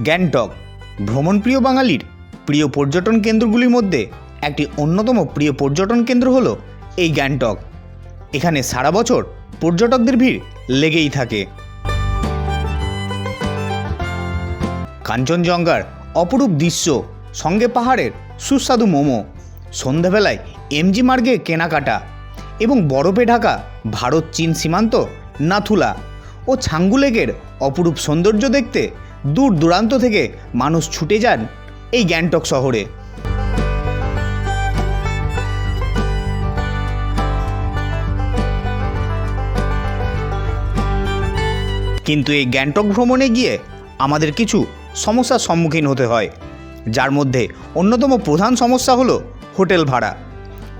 গ্যাংটক ভ্রমণপ্রিয় বাঙালির প্রিয় পর্যটন কেন্দ্রগুলির মধ্যে একটি অন্যতম প্রিয় পর্যটন কেন্দ্র হলো এই গ্যাংটক। এখানে সারা বছর পর্যটকদের ভিড় লেগেই থাকে। কাঞ্চনজঙ্ঘার অপরূপ দৃশ্য, সঙ্গে পাহাড়ের সুস্বাদু মোমো, সন্ধ্যাবেলায় এমজি মার্গে কেনাকাটা এবং বরফে ঢাকা ভারত চীন সীমান্ত নাথুলা ও ছাঙ্গু লেকের অপরূপ সৌন্দর্য দেখতে দূর দূরান্ত থেকে মানুষ ছুটে যান এই গ্যাংটক শহরে। কিন্তু এই গ্যাংটক ভ্রমণে গিয়ে আমাদের কিছু সমস্যার সম্মুখীন হতে হয়, যার মধ্যে অন্যতম প্রধান সমস্যা হলো হোটেল ভাড়া।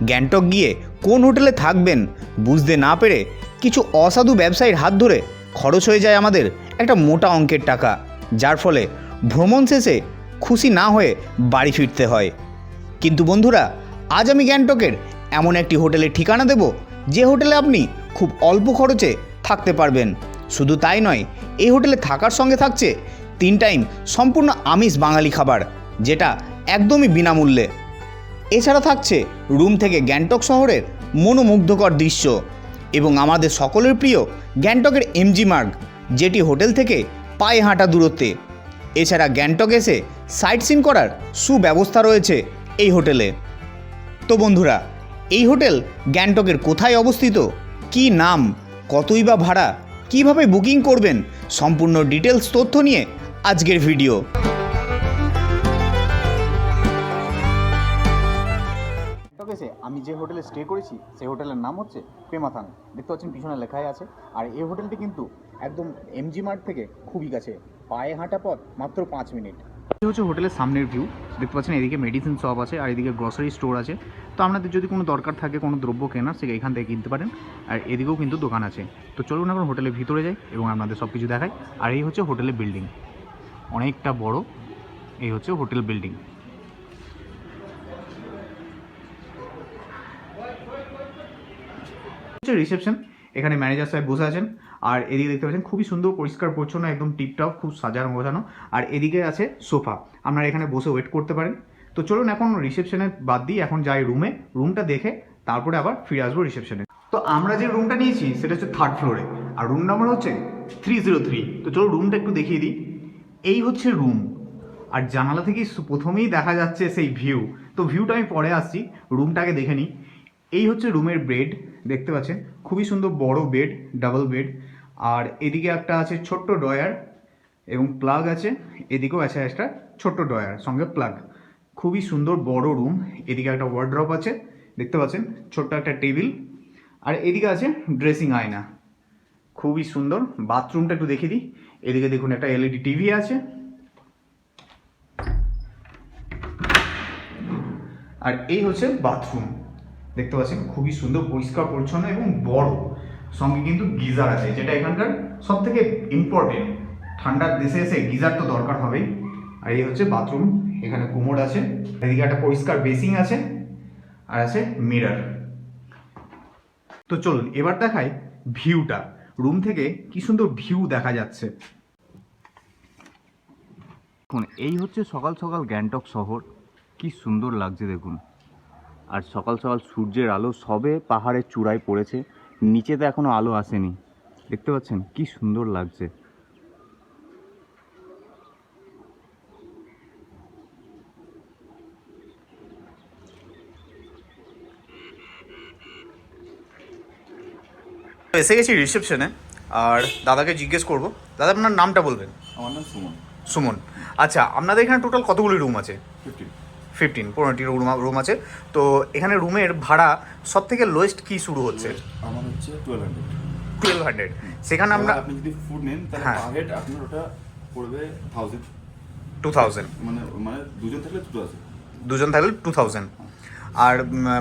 গ্যাংটক গিয়ে কোন হোটেলে থাকবেন বুঝতে না পেরে কিছু অসাধু ব্যবসায়ীর হাত ধরে খরচ হয়ে যায় আমাদের একটা মোটা অঙ্কের টাকা, যার ফলে ভ্রমণ শেষে খুশি না হয়ে বাড়ি ফিরতে হয়। কিন্তু বন্ধুরা, আজ আমি গ্যাংটকের এমন একটি হোটেলের ঠিকানা দেব যে হোটেলে আপনি খুব অল্প খরচে থাকতে পারবেন। শুধু তাই নয়, এই হোটেলে থাকার সঙ্গে থাকছে 3 টাইম সম্পূর্ণ আমিষ বাঙালি খাবার, যেটা একদমই বিনামূল্যে। এছাড়া থাকছে রুম থেকে গ্যাংটক শহরের মনোমুগ্ধকর দৃশ্য এবং আমাদের সকলের প্রিয় গ্যাংটকের এমজি মার্গ, যেটি হোটেল থেকে পায়ে হাঁটা দূরত্বে। এছাড়া গ্যাংটক এসে সাইট সিন করার সুব্যবস্থা রয়েছে এই হোটেলে। তো বন্ধুরা, এই হোটেল গ্যাংটকের কোথায় অবস্থিত, কি নাম, কতই বা ভাড়া, কিভাবে বুকিং করবেন, সম্পূর্ণ ডিটেলস তথ্য নিয়ে আজকের ভিডিও। আমি যে হোটেলে স্টে করেছি সেই হোটেলের নাম হচ্ছে পেমাথাং। দেখতে পাচ্ছেন পিছনে লেখাই আছে। আর এই হোটেলটি কিন্তু একদম এমজি মার্ট থেকে খুবই কাছে, পায়ে হাঁটা পথ মাত্র 5 মিনিট। এই হচ্ছে হোটেলের সামনের ভিউ। দেখতে পাচ্ছেন এদিকে মেডিসিন শপ আছে আর এদিকে গ্রসারি স্টোর আছে। তো আপনাদের যদি কোনো দরকার থাকে কোনো দ্রব্য কেনার, সেটা এখান থেকে কিনতে পারেন। আর এদিকেও কিন্তু দোকান আছে। তো চলুন এখন হোটেলের ভিতরে যাই এবং আপনাদের সব কিছু দেখাই। আর এই হচ্ছে হোটেলের বিল্ডিং, অনেকটা বড়। এই হচ্ছে হোটেল বিল্ডিং। রিসেপশন, এখানে ম্যানেজার সাহেব বসে আছেন। আর এদিকে দেখতে পাচ্ছেন খুবই সুন্দর পরিষ্কার পরিচ্ছন্ন, একদম টিপটপ, খুব সাজানো গোছানো। আর এদিকে আছে সোফা, আপনারা এখানে বসে ওয়েট করতে পারেন। তো চলুন এখন রিসেপশনে বাদ দিই, এখন যাই রুমে। রুমটা দেখে তারপরে আবার ফিরে আসবো রিসেপশনে। তো আমরা যে রুমটা নিয়েছি সেটা হচ্ছে 3rd ফ্লোরে, আর রুম নাম্বার হচ্ছে 303। তো চলো রুমটা একটু দেখিয়ে দিই। এই হচ্ছে রুম, আর জানালা থেকেই প্রথমেই দেখা যাচ্ছে সেই ভিউ। তো ভিউটা আমি পরে আসছি, রুমটাকে দেখে নিই। এই হচ্ছে রুমের বেড, দেখতে পাচ্ছেন খুবই সুন্দর বড় বেড, ডাবল বেড। আর এদিকে একটা আছে ছোট্ট ড্রয়ার এবং প্লাগ আছে। এদিকেও আছে একটা ছোট্ট ড্রয়ার সঙ্গে প্লাগ। খুবই সুন্দর বড় রুম। এদিকে একটা ওয়ার্ড্রপ আছে, দেখতে পাচ্ছেন ছোট্ট একটা টেবিল। আর এদিকে আছে ড্রেসিং আয়না, খুবই সুন্দর। বাথরুমটা একটু দেখিয়ে দিই। এদিকে দেখুন একটা এলইডি টিভি আছে। আর এই হচ্ছে বাথরুম, দেখতে পাচ্ছেন খুবই সুন্দর পরিষ্কার পরিচ্ছন্ন এবং বড়। সঙ্গে কিন্তু গিজার আছে, যেটা এখানকার সব থেকে ইম্পর্টেন্ট। ঠান্ডার দেশে এসে গিজার তো দরকার হবেই। আর এই হচ্ছে বাথরুম, এখানে কোমোড আছে, এদিকে একটা পরিষ্কার বেসিং আছে, আর আছে মিরর। তো চলুন এবার দেখাই ভিউটা। রুম থেকে কি সুন্দর ভিউ দেখা যাচ্ছে। এই হচ্ছে সকাল সকাল গ্যাংটক শহর, কি সুন্দর লাগছে দেখুন। আর সকাল সকাল সূর্যের আলো সবে পাহাড়ের চূড়ায় পড়েছে, নিচেতে এখনো আলো আসেনি। দেখতে পাচ্ছেন কি সুন্দর লাগছে। এসে গেছি রিসেপশনে, আর দাদাকে জিজ্ঞেস করব। দাদা আপনার নামটা বলবেন? আমার নাম সুমন। সুমন। আচ্ছা, আপনাদের এখানে টোটাল কতগুলি রুম আছে? 15টি রুম আছে। তো এখানে রুমের ভাড়া সব থেকে লোয়েস্ট কি শুরু হচ্ছে? আমার হচ্ছে 1200। সেখানে আমরা আপনি যদি ফুড নেন তাহলে পার হেড আপনার ওটা পড়বে 2000। মানে দুজন থাকলে 2000। আর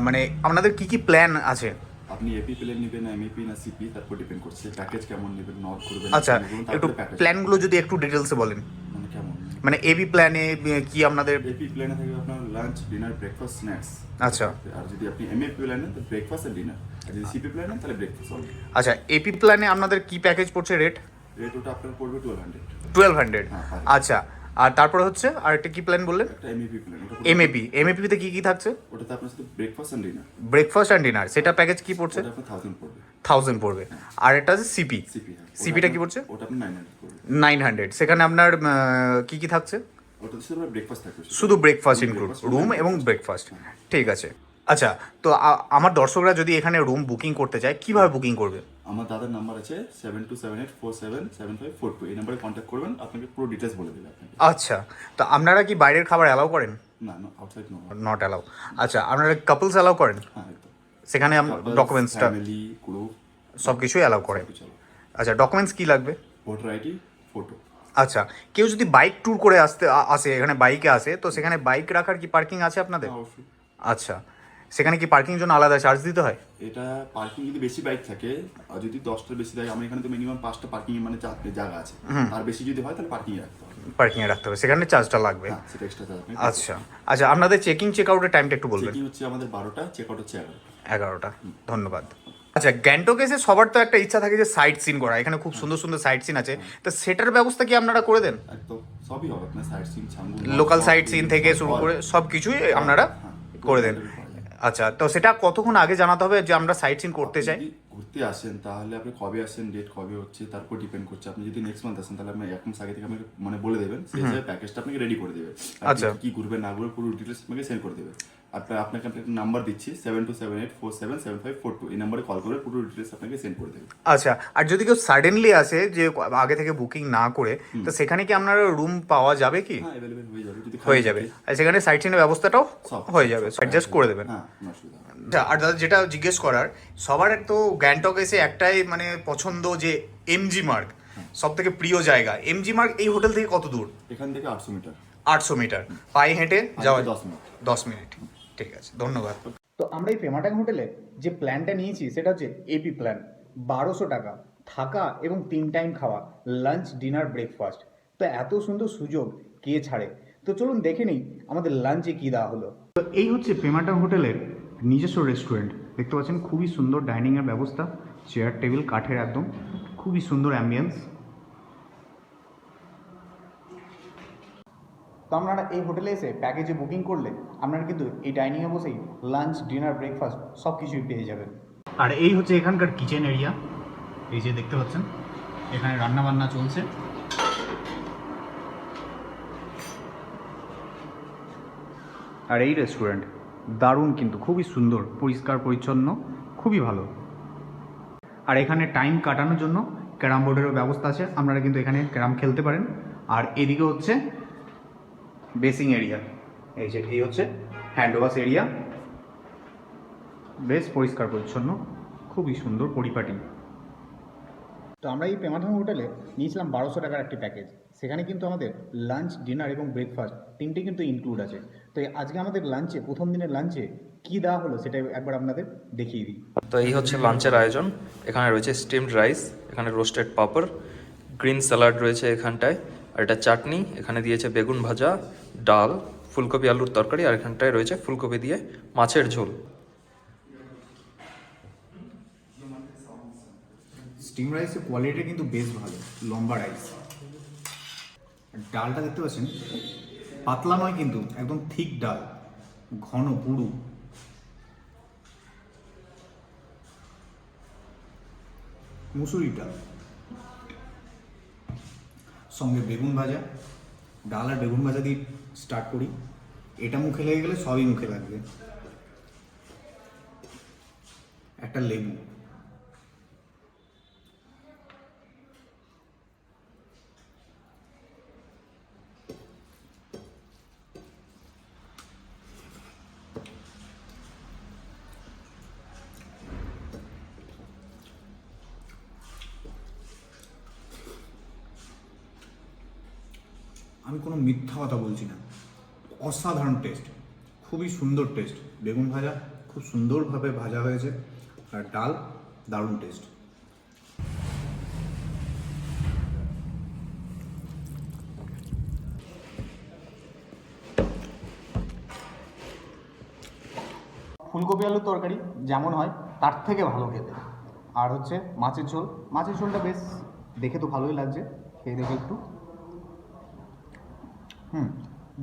মানে আপনাদের কি কি প্ল্যান আছে? আপনি এপি প্ল্যান নেবেন, এমএপি না সিপি, তারপর ডিপেন্ড করছে প্যাকেজ কেমন নেবেন, নট করবেন। আচ্ছা, একটু প্ল্যানগুলো যদি একটু ডিটেলসে বলেন। মানে কেমন, মানে এবি প্ল্যানে কি আপনাদের? এপি প্ল্যানে থাকবে আপনার লাঞ্চ, ডিনার, ব্রেকফাস্ট, স্ন্যাক্স। আচ্ছা। আর যদি আপনি এমএপি প্ল্যানে তো ব্রেকফাস্ট আর ডিনার। আর যদি সিপি প্ল্যানে তাহলে ব্রেকফাস্ট অনলি। আচ্ছা, এপি প্ল্যানে আপনাদের কি প্যাকেজ পড়ছে রেট? ওটা আপনার পড়বে 1200। 1200। আচ্ছা, আর তারপরে হচ্ছে আর একটা কি প্ল্যান বললেন? একটা এমএপি প্ল্যান। এমএপিতে কি থাকছে? ওটাতে আপনার সাথে breakfast and dinner. Breakfast and dinner, সেটা প্যাকেজ কি পড়ছে? ওটা আপনার 1000 পড়বে। 1000 পড়বে। আর একটা আছে সিপি, সিপি। সিপিটা কি পড়ছে? ওটা আপনার 900 পড়বে। 900। সেখানে আপনার কি থাকছে? ওটাতে শুধু ব্রেকফাস্ট থাকবে। শুধু ব্রেকফাস্ট ইনক্লুড, রুম এবং ব্রেকফাস্ট। ঠিক আছে। আচ্ছা, তো আমার দর্শকরা যদি এখানে রুম বুকিং করতে চায় কিভাবে বুকিং করবে? আমার দাদার নাম্বার আছে 7278477542। এই নাম্বারে কন্ট্যাক্ট করবেন, আপনাকে পুরো ডিটেলস বলে দেবে আপনাকে। আচ্ছা, তো আপনারা কি বাইরের খাবার অ্যালাউ করেন? না, আউটসাইড নো। Not allow. আচ্ছা, আপনারা কাপলস অ্যালাউ করেন? হ্যাঁ, একদম। সেখানে ডকুমেন্টসটা ফ্যামিলি, গ্রুপ সব কিছুই অ্যালাউ করেন? আচ্ছা, ডকুমেন্টস কি লাগবে? Voter ID, photo. আচ্ছা, কেউ যদি বাইক ট্যুর করে আসে এখানে বাইকে আসে, তো সেখানে বাইক রাখার কি পার্কিং আছে আপনাদের? অবশ্যই। আচ্ছা, সেখানে কি পার্কিং জন্য আলাদা চার্জ দিতে হয়? এটা পার্কিং যদি বেশি বাইক থাকে, আর যদি 10টার বেশি থাকে, আমার এখানে তো মিনিমাম 5টা পার্কিং মানে জায়গা আছে, আর বেশি যদি হয় তাহলে পার্কিং রাখতে হবে। পার্কিংয়ে রাখতে হবে, সেখানে চার্জটা লাগবে। হ্যাঁ, সেটা এক্সট্রা চার্জ। আচ্ছা আচ্ছা, আপনাদের চেকিং চেক আউটের টাইমটা একটু বলবেন। চেকিং হচ্ছে আমাদের 12টা, চেক আউট হচ্ছে 11টা। 11টা। ধন্যবাদ। আচ্ছা, গ্যাংটকে এসে সবার তো একটা ইচ্ছা থাকে যে সাইট সিন করা, এখানে খুব সুন্দর সুন্দর সাইট সিন আছে, তো সেটার ব্যবস্থা কি আপনারা করে দেন? একদম সবই হবে, আপনার sightseeing, Changu, local sightseeing থেকে শুরু করে সব কিছুই আপনারা করে দেন? আচ্ছা, তো সেটা কতক্ষণ আগে জানাতে হবে যে আমরা সাইট সিন করতে চাই? যদি ঘুরতে আসেন তাহলে আপনি কবে আসেন, ডেট কবে হচ্ছে তার উপর ডিপেন্ড করছে। আপনি যদি নেক্সট মান্থ আসেন তাহলে আপনি এক মাস আগে থেকে আমাকে মানে বলে দেবেন, সেই হিসাবে প্যাকেজটা আপনাকে রেডি করে দেবে। আচ্ছা, কি ঘুরবে না ঘুরবে পুরো ডিটেলস আপনাকে সেন্ড করে দেবে। আপনাকে একটা নাম্বার দিচ্ছি 7278477542। এই নাম্বারে কল করে পুরো ডিটেলস আপনাকে সেন্ড করে দেবে। আচ্ছা, আর যদি কেউ সাডেনলি আসে যে আগে থেকে বুকিং না করে, তো সেখানে কি আপনারা রুম পাওয়া যাবে কি? হ্যাঁ, অ্যাভেলেবল হয়ে যাবে। যদি হয়ে যাবে, আর সেখানে সাইট সিনের ব্যবস্থাটাও হয়ে যাবে, অ্যাডজাস্ট করে দেবেন? হ্যাঁ, কোনো অসুবিধা হবে না। আচ্ছা, আর দাদা যেটা জিজ্ঞেস করার, সবার তো গ্যাংটক এসে একটাই মানে পছন্দ যে এমজি মার্গ, সব থেকে প্রিয় জায়গা। এমজি মার্গ এই হোটেল থেকে কত দূর? এখান থেকে 800 মিটার। 800 মিটার পায়ে হেঁটে যাওয়া? 10 মিনিট। 10 মিনিট। ঠিক আছে, ধন্যবাদ। তো আমরা এই পেমাটাং হোটেলে যে প্ল্যানটা নিয়েছি সেটা হচ্ছে এপি প্ল্যান। 1200 টাকা থাকা এবং 3 টাইম খাওয়া, লাঞ্চ, ডিনার, ব্রেকফাস্ট। তো এত সুন্দর সুযোগ কে ছাড়ে? তো চলুন দেখে নিই আমাদের লাঞ্চে কী দেওয়া হলো। তো এই হচ্ছে পেমাটাং হোটেলের নিজস্ব রেস্টুরেন্ট। দেখতে পাচ্ছেন খুবই সুন্দর ডাইনিংয়ের ব্যবস্থা, চেয়ার টেবিল কাঠের একদম, খুবই সুন্দর অ্যাম্বিয়েন্স। তো আপনারা এই হোটেলে এসে প্যাকেজে বুকিং করলে আপনারা কিন্তু এই ডাইনিংয়ে বসেই লাঞ্চ, ডিনার, ব্রেকফাস্ট সব কিছুই পেয়ে যাবেন। আর এই হচ্ছে এখানকার কিচেন এরিয়া, এই যে দেখতে পাচ্ছেন এখানে রান্না বান্না চলছে। আর এই রেস্টুরেন্ট দারুণ, কিন্তু খুবই সুন্দর, পরিষ্কার পরিচ্ছন্ন, খুবই ভালো। আর এখানে টাইম কাটানোর জন্য ক্যারাম বোর্ডেরও ব্যবস্থা আছে, আপনারা কিন্তু এখানে ক্যারাম খেলতে পারেন। আর এদিকে হচ্ছে বেসিং এরিয়া, এই হচ্ছে হ্যান্ড ওয়াশ এরিয়া, বেশ পরিষ্কার পরিচ্ছন্ন, খুবই সুন্দর পরিপাটি। তো আমরা এই পেমাথাং হোটেলে নিয়েছিলাম 1200 টাকার একটি প্যাকেজ। সেখানে কিন্তু আমাদের লাঞ্চ, ডিনার এবং ব্রেকফাস্ট তিনটে কিন্তু ইনক্লুড আছে। তো আজকে আমাদের লাঞ্চে, প্রথম দিনের লাঞ্চে কী দেওয়া হলো সেটা একবার আপনাদের দেখিয়ে দিই। তো এই হচ্ছে লাঞ্চের আয়োজন। এখানে রয়েছে স্টিমড রাইস, এখানে রোস্টেড পাপড়, গ্রিন স্যালাড রয়েছে এখানটায়, আর এটা চাটনি, এখানে দিয়েছে বেগুন ভাজা, ডাল, ফুলকপি আলুর তরকারি, আর এখানটায় রয়েছে ফুলকপি দিয়ে মাছের ঝোল। স্টিম রাইসের কোয়ালিটি কিন্তু বেশ ভালো, লম্বা রাইস। ডালটা দেখতে পাচ্ছেন পাতলা নয় কিন্তু একদম থিক ডাল, ঘন পুরু। মুসুরির ডাল, সঙ্গে বেগুন ভাজা। ডাল আর বেগুন ভাজা দিয়ে স্টার্ট করি, এটা মুখে লেগে গেলে সবই মুখে লাগবে। একটা লেবু, আমি কোনো মিথ্যা কথা বলছি না, অসাধারণ টেস্ট, খুবই সুন্দর টেস্ট। বেগুন ভাজা খুব সুন্দরভাবে ভাজা হয়েছে, আর ডাল দারুণ টেস্ট। ফুলকপি আলুর তরকারি যেমন হয় তার থেকে ভালো খেতে। আর হচ্ছে মাছের ঝোল, মাছের ঝোলটা বেশ দেখে তো ভালোই লাগছে, খেয়ে দেখে একটু।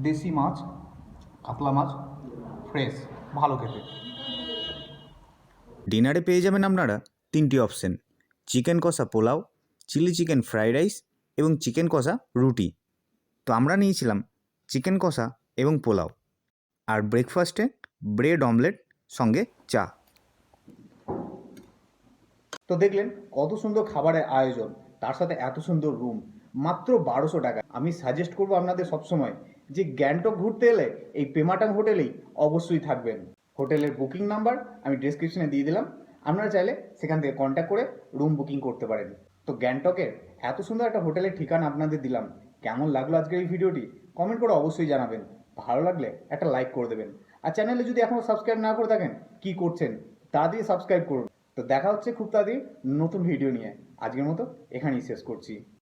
দেশি মাছ, কাতলা মাছ, ফ্রেশ, ভালো খেতে। ডিনারে পেয়ে যাবেন আপনারা 3টি অপশন: চিকেন কষা pulao, chilli chicken fried rice এবং চিকেন কষা রুটি। তো আমরা নিয়েছিলাম চিকেন কষা এবং পোলাও। আর ব্রেকফাস্টে ব্রেড অমলেট সঙ্গে চা। তো দেখলেন কত সুন্দর খাবারের আয়োজন, তার সাথে এত সুন্দর রুম, মাত্র 1200 টাকা। আমি সাজেস্ট করবো আপনাদের সবসময় যে গ্যাংটক ঘুরতে এলে এই পেমাটাং হোটেলেই অবশ্যই থাকবেন। হোটেলের বুকিং নাম্বার আমি ডেসক্রিপশনে দিয়ে দিলাম, আপনারা চাইলে সেখান থেকে কন্ট্যাক্ট করে রুম বুকিং করতে পারেন। তো গ্যাংটকের এত সুন্দর একটা হোটেলের ঠিকানা আপনাদের দিলাম। কেমন লাগলো আজকের এই ভিডিওটি কমেন্ট করে অবশ্যই জানাবেন। ভালো লাগলে একটা লাইক করে দেবেন। আর চ্যানেলে যদি এখনও সাবস্ক্রাইব না করে থাকেন, কি করছেন, তাড়াতাড়ি সাবস্ক্রাইব করুন। তো দেখা হচ্ছে খুব তাড়াতাড়ি নতুন ভিডিও নিয়ে। আজকের মতো এখানেই শেষ করছি।